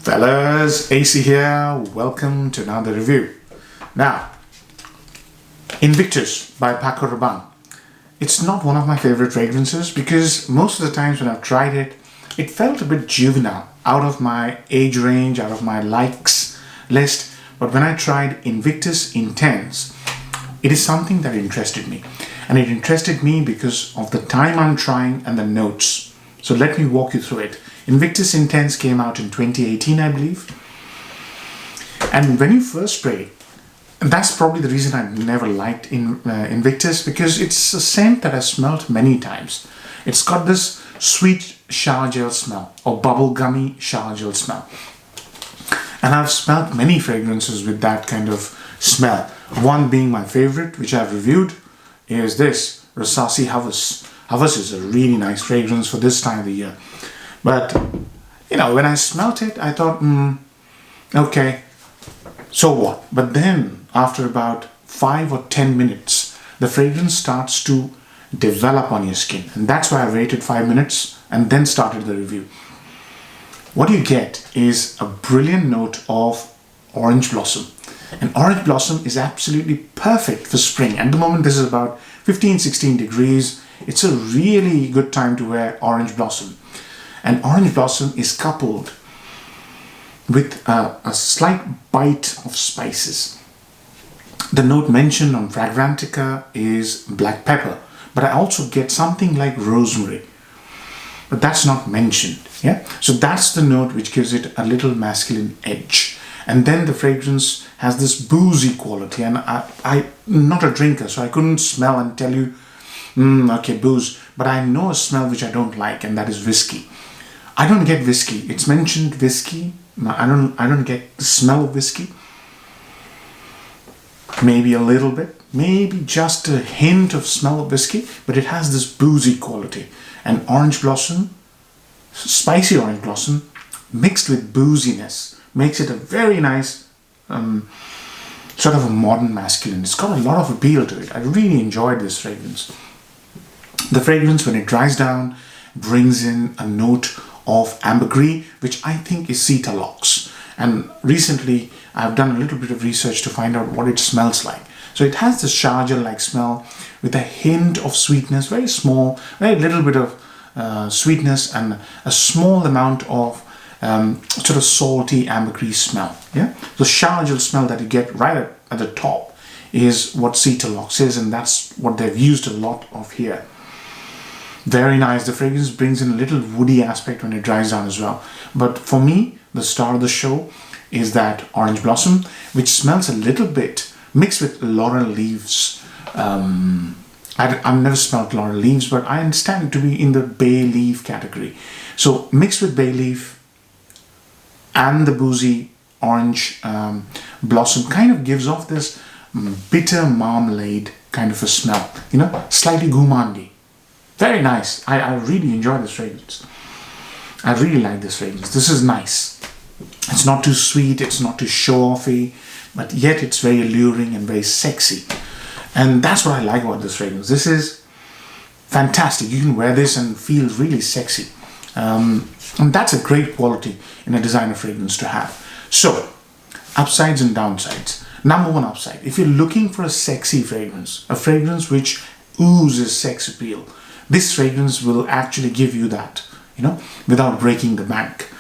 Fellas, AC here. Welcome to another review. Now, Invictus by Paco Rabanne. It's not one of my favorite fragrances because most of the times when I've tried it, it felt a bit juvenile, out of my age range, out of my likes list. But when I tried Invictus Intense, it is something that interested me. And it interested me because of the time I'm trying and the notes. So let me walk you through it. Invictus Intense came out in 2018, I believe. And when you first spray it, and that's probably the reason I've never liked Invictus, because it's a scent that I've smelled many times. It's got this sweet shower gel smell or bubblegummy shower gel smell. And I've smelled many fragrances with that kind of smell. One being my favorite, which I've reviewed, is this Rassasi Havas. Havas is a really nice fragrance for this time of the year. But, when I smelt it, I thought, okay, so what? But then, after about 5 or 10 minutes, the fragrance starts to develop on your skin. And that's why I waited 5 minutes and then started the review. What you get is a brilliant note of orange blossom. And orange blossom is absolutely perfect for spring. At the moment, this is about 15-16 degrees. It's a really good time to wear orange blossom. And orange blossom is coupled with a slight bite of spices. The note mentioned on Fragrantica is black pepper, but I also get something like rosemary, but that's not mentioned. So that's the note which gives it a little masculine edge. And then the fragrance has this boozy quality, and I'm not a drinker, so I couldn't smell and tell you, okay, booze, but I know a smell which I don't like, and that is whiskey. I don't get whiskey. It's mentioned whiskey. I don't get the smell of whiskey. Maybe a little bit, maybe just a hint of smell of whiskey, but it has this boozy quality. And orange blossom, spicy orange blossom, mixed with booziness, makes it a very nice, sort of a modern masculine. It's got a lot of appeal to it. I really enjoyed this fragrance. The fragrance, when it dries down, brings in a note of ambergris, which I think is Cetalox. And recently, I've done a little bit of research to find out what it smells like. So it has this shower gel-like smell with a hint of sweetness, very small, very little bit of sweetness and a small amount of sort of salty ambergris smell. The shower gel smell that you get right at the top is what Cetalox is, and that's what they've used a lot of here. Very nice. The fragrance brings in a little woody aspect when it dries down as well. But for me, the star of the show is that orange blossom, which smells a little bit mixed with laurel leaves. I've never smelled laurel leaves, but I understand it to be in the bay leaf category. So mixed with bay leaf and the boozy orange blossom kind of gives off this bitter marmalade kind of a smell, slightly gourmandy. Very nice. I really enjoy this fragrance. I really like this fragrance. This is nice. It's not too sweet, it's not too show-offy, but yet it's very alluring and very sexy. And that's what I like about this fragrance. This is fantastic. You can wear this and feel really sexy. And that's a great quality in a designer fragrance to have. So, upsides and downsides. Number one upside, if you're looking for a sexy fragrance, a fragrance which oozes sex appeal, this fragrance will actually give you that, without breaking the bank.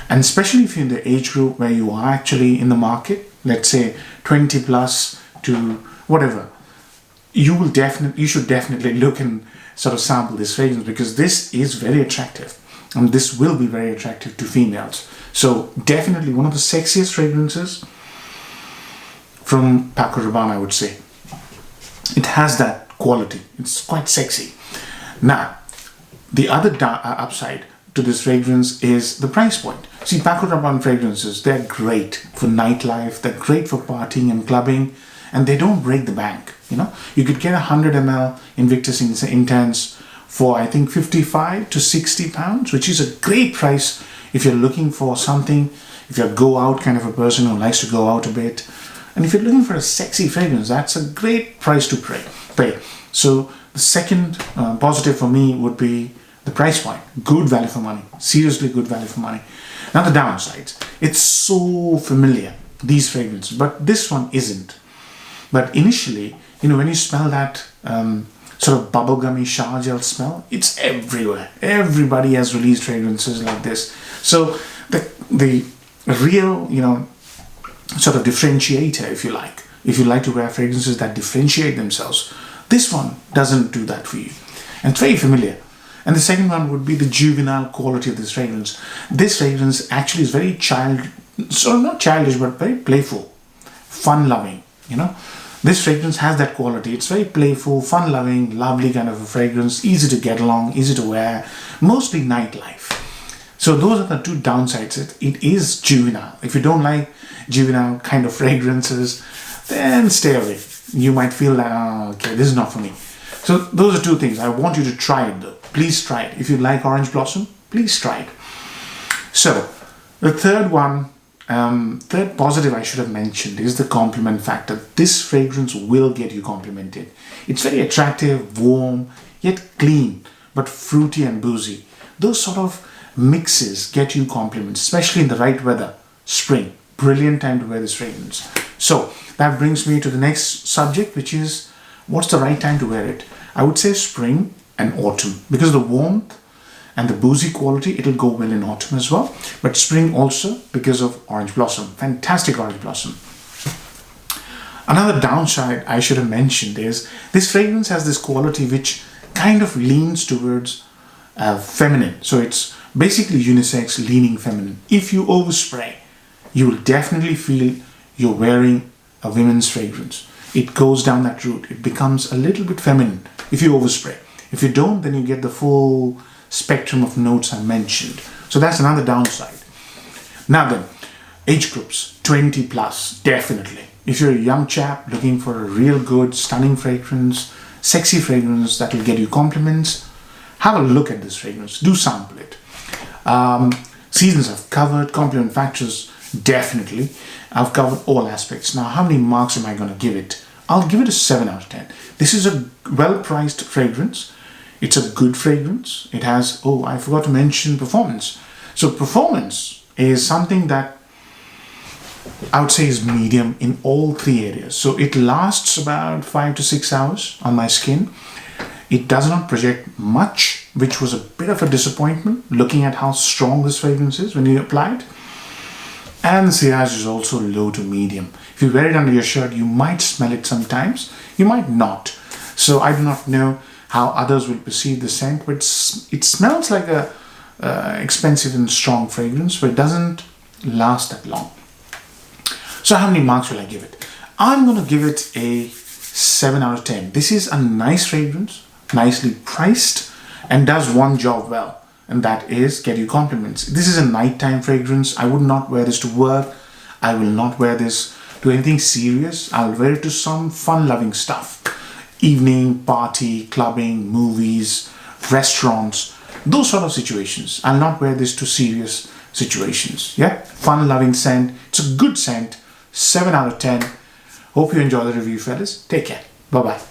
And especially if you're in the age group where you are actually in the market, let's say 20 plus to whatever, you should definitely look and sort of sample this fragrance, because this is very attractive. And this will be very attractive to females. So definitely one of the sexiest fragrances from Paco Rabanne, I would say. It has that quality. It's quite sexy. Now, the other upside to this fragrance is the price point. See, Paco Rabanne fragrances, they're great for nightlife, they're great for partying and clubbing, and they don't break the bank. You could get 100 ml Invictus Intense for, I think, 55 to 60 pounds, which is a great price if you're looking for something, if you're a go out kind of a person who likes to go out a bit. And if you're looking for a sexy fragrance, that's a great price to pay. So the second positive for me would be the price point, good value for money, seriously good value for money. Now the downsides, it's so familiar, these fragrances, but this one isn't. But initially, when you smell that sort of bubblegummy shower gel smell, it's everywhere. Everybody has released fragrances like this. So the real, sort of differentiator, if you like to wear fragrances that differentiate themselves, this one doesn't do that for you. And it's very familiar. And the second one would be the juvenile quality of this fragrance. This fragrance actually is very not childish, but very playful, fun-loving, This fragrance has that quality. It's very playful, fun-loving, lovely kind of a fragrance, easy to get along, easy to wear, mostly nightlife. So those are the two downsides. It is juvenile. If you don't like juvenile kind of fragrances, then stay away. You might feel that, okay, this is not for me. So those are two things. I want you to try it though. Please try it. If you like Orange Blossom, please try it. So the third one, third positive I should have mentioned is the compliment factor. This fragrance will get you complimented. It's very attractive, warm, yet clean, but fruity and boozy. Those sort of mixes get you compliments, especially in the right weather, spring. Brilliant time to wear this fragrance. So that brings me to the next subject, which is what's the right time to wear it? I would say spring and autumn, because of the warmth and the boozy quality, it'll go well in autumn as well. But spring also because of Orange Blossom. Fantastic Orange Blossom. Another downside I should have mentioned is this fragrance has this quality which kind of leans towards feminine. So it's basically unisex, leaning feminine. If you overspray, you will definitely feel you're wearing a women's fragrance. It goes down that route. It becomes a little bit feminine if you overspray. If you don't, then you get the full spectrum of notes I mentioned. So that's another downside. Now then, age groups, 20 plus, definitely. If you're a young chap looking for a real good, stunning fragrance, sexy fragrance that will get you compliments, have a look at this fragrance. Do sample it. Seasons I've covered, compliment factors, definitely. I've covered all aspects. Now, how many marks am I going to give it? I'll give it a 7 out of 10. This is a well-priced fragrance. It's a good fragrance. It has, I forgot to mention performance. So performance is something that I would say is medium in all three areas. So it lasts about 5 to 6 hours on my skin. It does not project much, which was a bit of a disappointment looking at how strong this fragrance is when you apply it. And the sillage is also low to medium. If you wear it under your shirt, you might smell it sometimes. You might not. So I do not know how others will perceive the scent, but it smells like a expensive and strong fragrance, but it doesn't last that long. So how many marks will I give it? I'm going to give it a 7 out of 10. This is a nice fragrance, nicely priced, and does one job well. And that is get you compliments. This is a nighttime fragrance. I would not wear this to work. I will not wear this to anything serious. I'll wear it to some fun-loving stuff. Evening, party, clubbing, movies, restaurants, those sort of situations. I'll not wear this to serious situations. Yeah, fun-loving scent. It's a good scent. 7 out of 10. Hope you enjoy the review, fellas. Take care. Bye-bye.